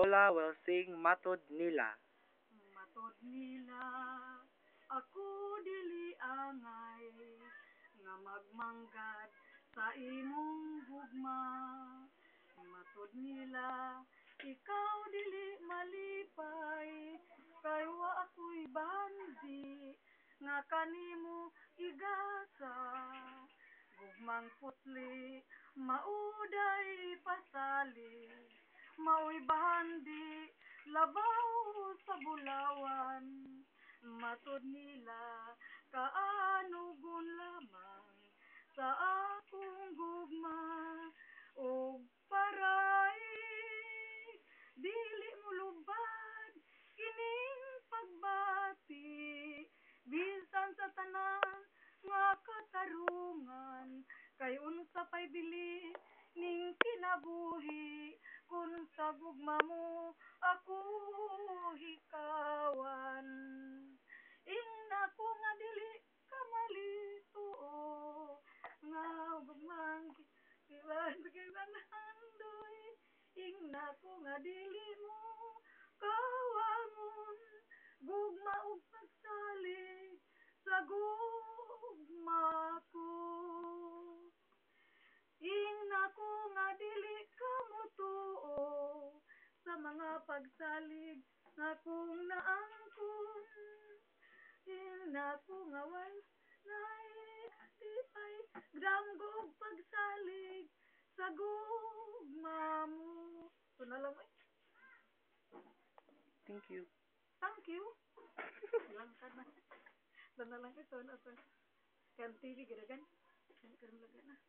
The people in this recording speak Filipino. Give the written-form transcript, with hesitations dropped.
Lola will sing Matod Nila. Matod nila, ako dili angay, nga magmanggad sa imong gugma. Matod nila, ikaw dili malipay, kay wa ako'y bandi, nga kanimo igasa. Gugmang putli, mauday pasali, mao'y bandi, labaw sa bulawan. Matod nila, kaanugon lamang sa akong gugma. O paray, dili mo lubad, kining pagbati, bisan sa tanan nga katarungan, kay unsa pa'y bili ning kinabuhi, kung sa gugma mo ako hikawan. Ingna ko nga dili ka malituo, nga gugmang kiwan kiwanandoy. Ingna ko nga dili mo kawangon, gugma ug pagsalig sa gugma ko. Ingna ko nga dili ka motuo sa mga pagsalig nga kung naangkon. Ingna ko nga walay tipay damgog pagsalig sa gugma mo. Ito na lang eh. Thank you. Thank you. Lang ka na. Lang ito na ito. Kan TV gadagan. Kan laga na.